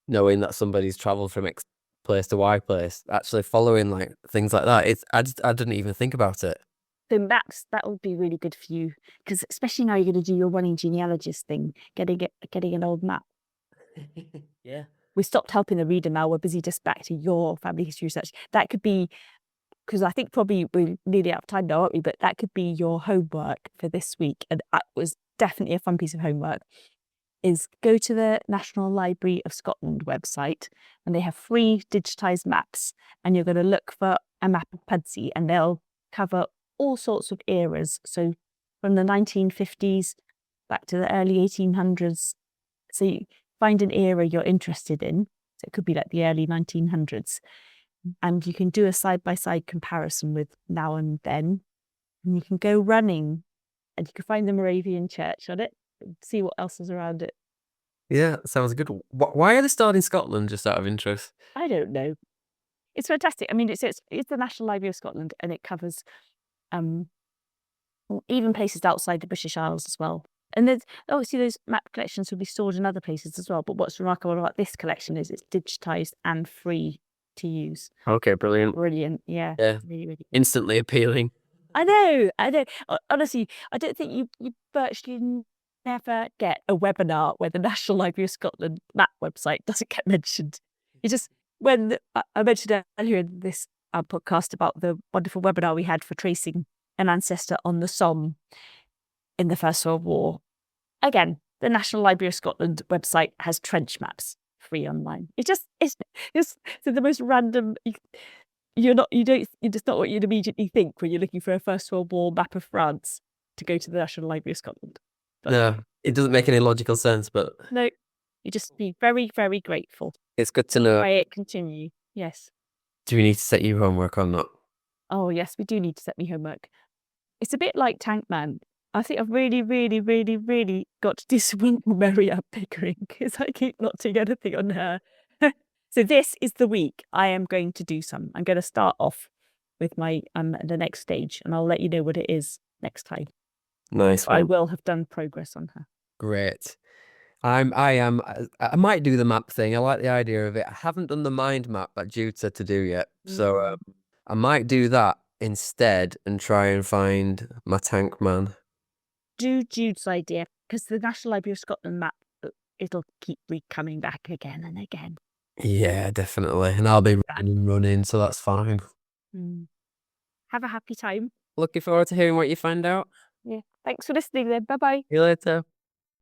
knowing that somebody's traveled from X place to Y place, actually following like things like that. I didn't even think about it. So maps, that would be really good for you, because especially now you're going to do your Running Genealogist thing, getting an old map. Yeah. We stopped helping the reader now. We're busy just back to your family history research. That could be, because I think probably we're nearly out of time now, aren't we? But that could be your homework for this week. And that was definitely a fun piece of homework, is go to the National Library of Scotland website, and they have free digitised maps, and you're going to look for a map of Pudsey, and they'll cover all sorts of eras. So from the 1950s back to the early 1800s. So you find an era you're interested in. So it could be like the early 1900s. And you can do a side-by-side comparison with now and then. And you can go running and you can find the Moravian church on it, see what else is around it. Yeah, sounds good. Why are they stored in Scotland, just out of interest? I don't know. It's fantastic. I mean, it's the National Library of Scotland, and it covers even places outside the British Isles as well. And there's obviously those map collections will be stored in other places as well. But what's remarkable about this collection is it's digitized and free to use. Okay, brilliant. Brilliant. Yeah. Yeah. Really, really. Instantly appealing. I know. Honestly, I don't think you virtually never get a webinar where the National Library of Scotland map website doesn't get mentioned. You just, when I mentioned earlier in this podcast about the wonderful webinar we had for tracing an ancestor on the Somme in the First World War. Again, the National Library of Scotland website has trench maps free online. It's so the most random. It's not what you'd immediately think when you're looking for a First World War map of France to go to the National Library of Scotland. But no, it doesn't make any logical sense, but no, you just be very, very grateful. It's good to know. By it continue. Yes. Do we need to set you homework or not? Oh yes, we do need to set me homework. It's a bit like Tank Man. I think I've really, really, really, really got to do some Mary Ann Pickering because I keep not doing anything on her. So this is the week I am going to do some. I'm going to start off with my the next stage, and I'll let you know what it is next time. Nice one. I will have done progress on her. Great. I might do the map thing. I like the idea of it. I haven't done the mind map that Jude said to do yet. So I might do that instead and try and find my tank man. Do Jude's idea, because the National Library of Scotland map, it'll keep coming back again and again. Yeah, definitely. And I'll be running, so that's fine. Have a happy time. Looking forward to hearing what you find out. Yeah. Thanks for listening then. Bye-bye. See you later.